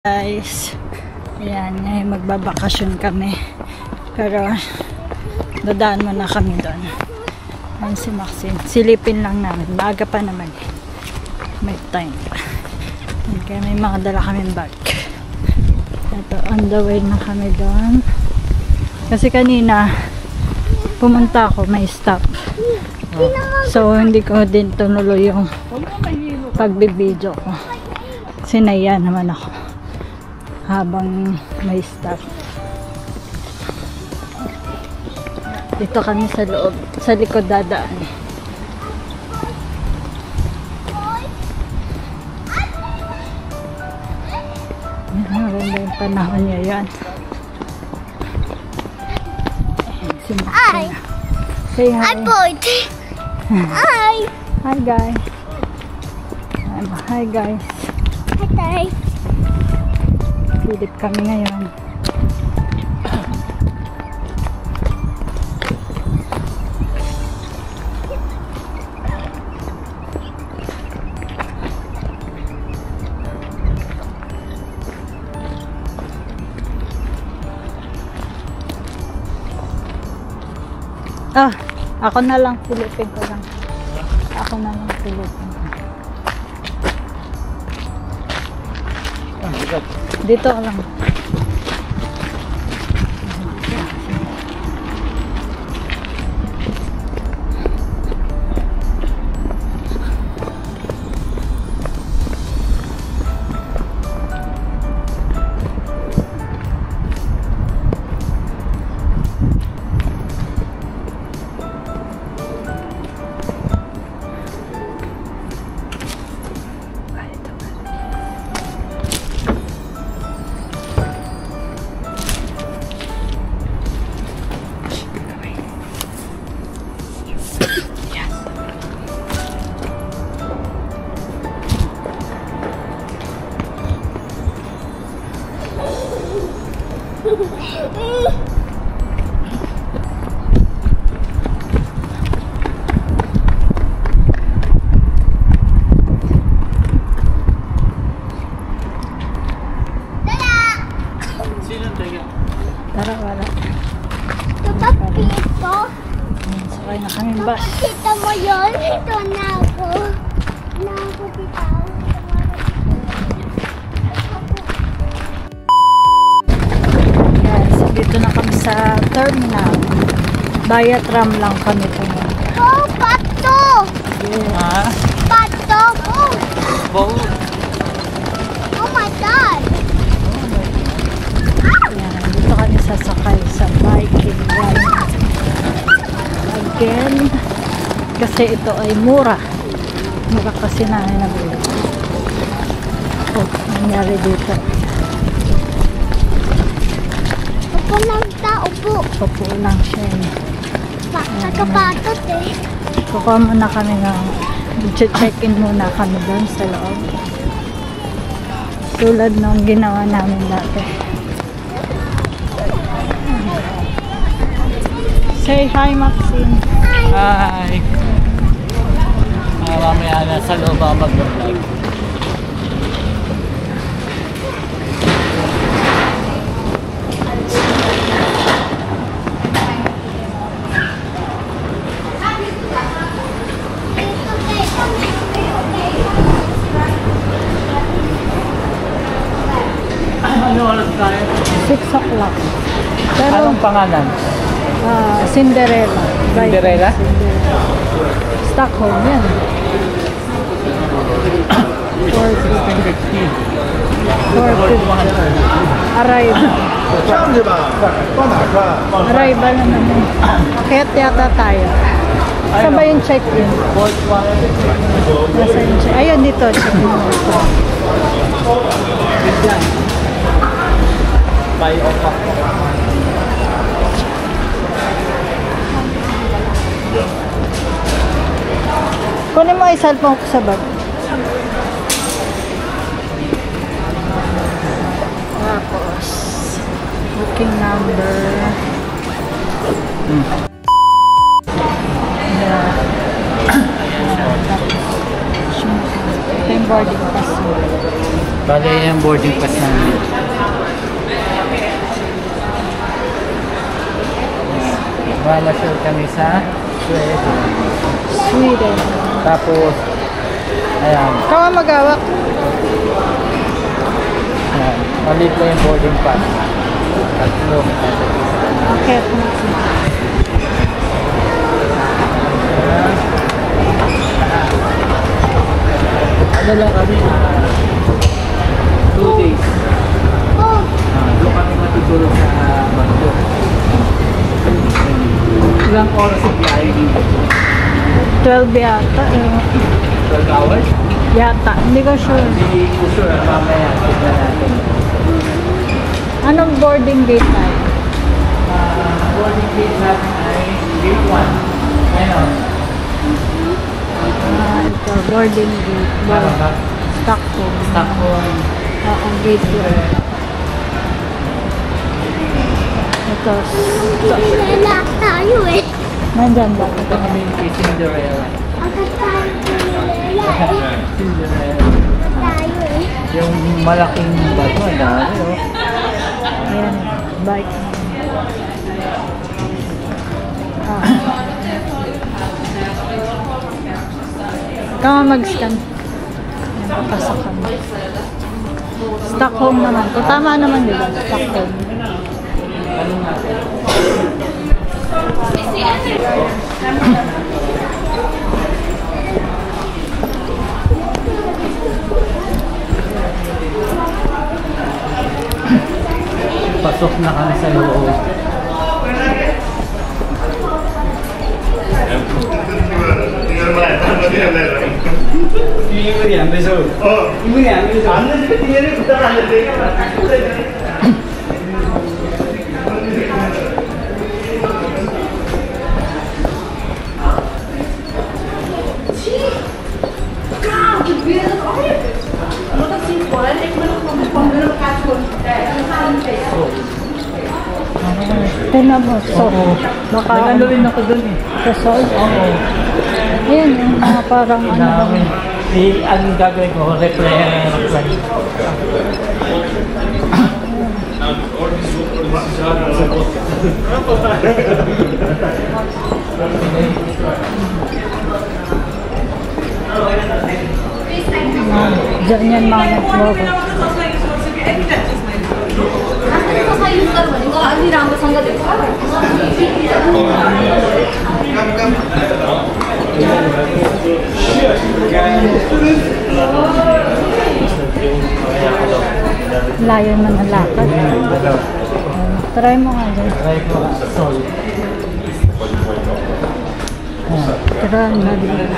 Guys, ayan, magbabakasyon kami, pero dadaan muna kami doon. Ayan si Maxine, silipin lang namin, maaga pa naman, may time pa. Kaya may mga dala kaming bag. Ito, on the way na kami doon, kasi kanina pumunta ako, may stop, so hindi ko din tunuloy yung pagbibideo ko, sinaya naman ako habang may stop. Dito kami sa loob, sa likod dadaan. Maganda yung panahon niya yan. Hi! Say hi. Hi, boy! Hi! Hi guys. Hi guys. Hi, guys. Silip kami ngayon. Ako na lang, silipin ko lang. Ako na lang silipin ko. Dito lang. Tara, wala. Kapapito. Sakay na kami bus. Kita mo yun? Ito na ako. Na ako bitaw. Guys, dito na kami sa terminal. Via tram lang kami pumunta. Oh, pato! Yeah. Pato! Oh! Oh my God! Yan, dito kami sasakay sa Viking ride. Again, kasi ito ay mura. Mura kasi namin na bilo. Oh, nangyari dito. Upo lang ta, upo. Upo lang siya. Nakapatot eh. Kukuha muna kami ng check-in muna kami doon sa loob. Tulad nung ginawa namin dati. Say hi, Maxine. Hi! Mamaya na sa loob ako mag-vlog. Ano oras tayo? 6 o'clock. Pero, Anong pangalan? Cinderella. Cinderella? Stockholm, yan. 450. Arrival. Arrival naman yun. Kaya yata tayo. Saan ba yung check-in? Nasa yung check-in? Ayun, dito. Check-in. Buy off ako. Kunin mo yung cellphone ko sa bag. Tapos, booking number. Ito yung boarding pass. Bale yung boarding pass namin. Mamasyal kami sa Sweden. Sweden. Tapos, ayan. Kawa magawak. Ayan. Maliit lang yung boarding pass. Tatlo. Akit. Ano lang kami? 2 days. Doon kami matutulog sa Bagyo. Ilang oras ang biyahe dito? 12 yata. 12 hours? Yata. Hindi ko sure. Hindi ko sure. Mamaya, tignan natin. Anong boarding gate tayo? Boarding gate natin ay gate 1. Ayun. Ito, boarding gate. Meron ba? Stockholm. Stockholm. Oo, gate 1. Ito. Lalak tayo eh. Nandyan ba? Ito kami kay Cinderella. Agad tayo Cinderella eh. Cinderella. Tayo eh. Yung malaking bato, ang dami oh. Ayan, bike. Kama mag-scan. Ayan, papasok kami. Stockholm naman. Kung tama naman diba? Stockholm. Pasok na kami sa loob. Tignan mo, so, baka Nagano rin ako dun eh. resort. Oo. Ayan, yung mga parang ano ba. Ang gagawin ko, reply. Diyan yan mga nag-vlog. Layo man ang lakad. Try mo nga dyan. Try ko sol. Try na din.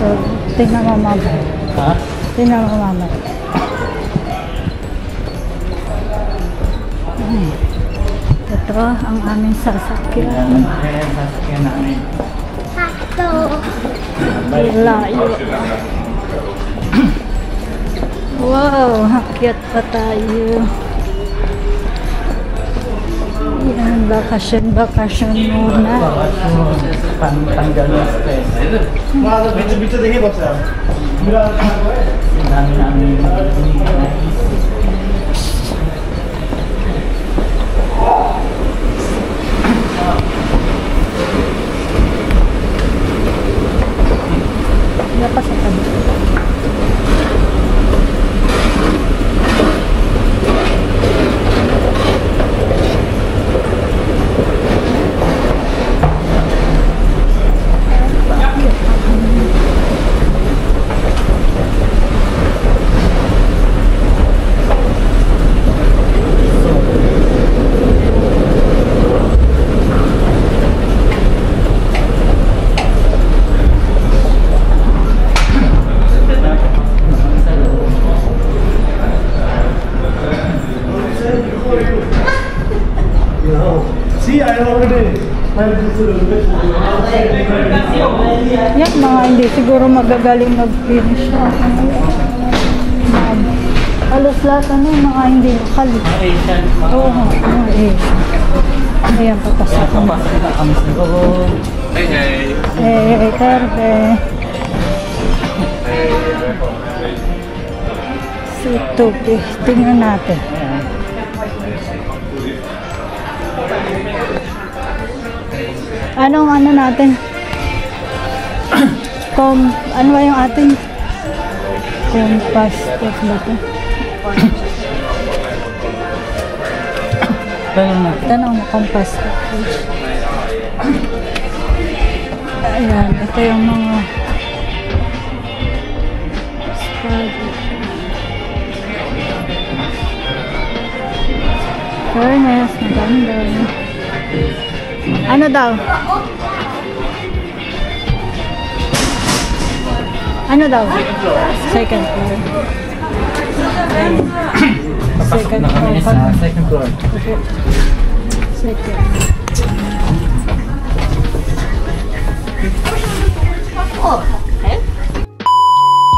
So, tingnan mo mama. Ha? Tingnan mo mama. Ito ang aming sasakyan. Ayan, sasakyan namin. Sakto. Layo. Wow, hakyat pa tayo. Yan, bakasyon muna. Pantanggal ng stress. बीच देखिए बच्चा Ang dami namin naisip. Dapat sa tabi. See, I already. Yan, mga hindi siguro magagaling mag-finish na. Halos lahat mga hindi lokal. Asian. Oo, mga Asian. Ayan, papasok kami. Papasok na kami sa loob. Hey, hey. Eh, Carve. Si Tupi. Tingnan natin. Anong ano natin? Ano ba yung ating compass test ba ito? Tanong mo, compass test. Ayan, ito yung mga fairness, maganda. Ano daw? Ano daw? Second floor. Pasok na kami sa second floor. Second.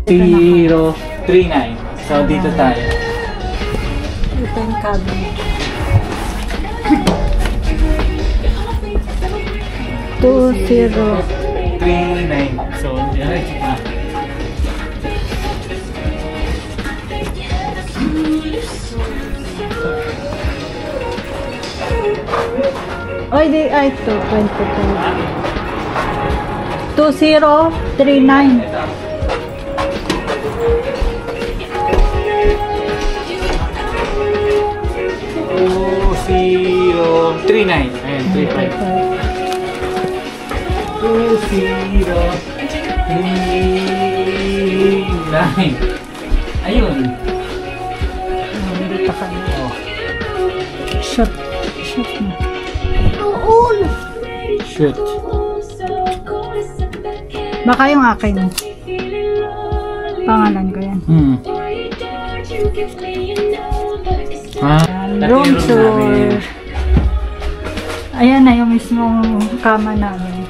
039. So, dito tayo. Ito yung cabinet. 39. So, diretso pa. Oy, ay, ito, 22. 2039. Oh, 039. Ayan, 35. 2039. Ayun. Dito kami. Shoot. Shoot na. Shoot. Baka yung akin. Pangalan ko yan. Room tour. Ayan na yung mismong kama namin.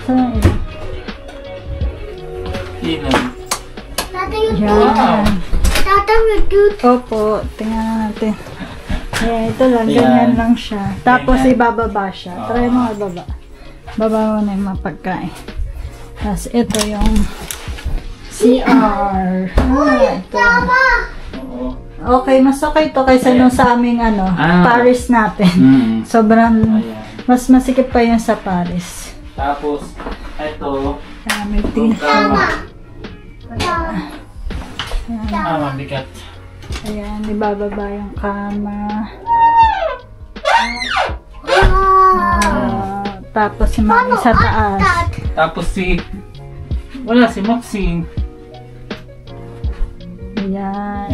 Saan ang ilan? Ilan? Tata, yung Yan. Tata, yung dude. Opo, tingnan natin. Ayan, ito lang. Ayan. Ganyan lang siya. Tapos Ganyan. ibababa siya. Try mo ibaba. Baba mo na yung mapagkain. Tapos ito yung CR. Ito. Oo. Okay, mas okay to kaysa nung sa aming Paris natin. Sobrang, mas masikip pa yan sa Paris. Tapos, ito. May tissue. Mabigat. Ayan, ibababa yung kama. Tapos yung mga sa taas. Tapos wala si Maxine. Ayan.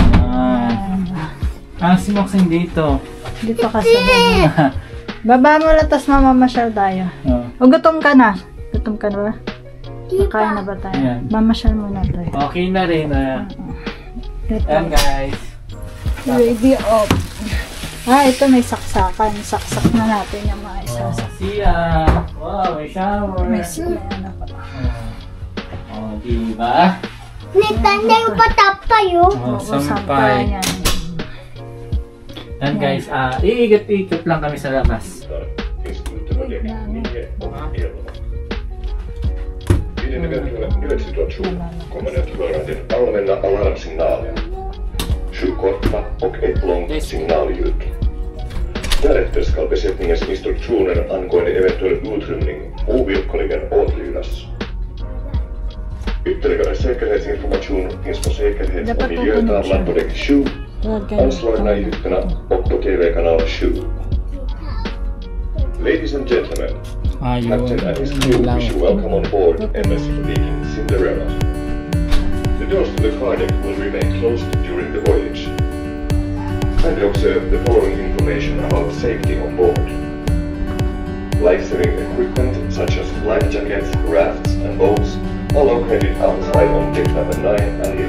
Si Maxine dito. Dito ka sa baba. Baba mo lang, tapos mamamasyal tayo. Oh. O, gutom ka na. Gutom ka na ba? Nakain na ba tayo? Ayan. Mamasyal muna tayo. Okay na rin. Ito. Ayan guys. Ready up. Ito may saksakan. Saksak na natin yung mga isasak. Siya. Wow, may shower. May ano pa. Oh, diba? Nitanda yung patapay, oh. Oh, sampay. sampay. Ayan guys, iikot-ikot lang kami sa labas. Vid en eventuell nödsituation kommer ni att höra den allmänna alarmsignalen. 7 korta och 1 långt signalljud. Därefter ska besättningens instruktioner angående eventuell utrymning ovillkorligen åtlydas. Ytterligare säkerhetsinformation finns på säkerhets- och miljötavlan på däck 7, anslagna i hytterna och på TV-kanal 7. Ladies and gentlemen, Captain and his crew wish you welcome on board MS Viking Cinderella. The doors to the car deck will remain closed during the voyage. Kindly observe the following information about safety on board. Life-saving equipment such as life jackets, rafts and boats are located outside on deck number 9 and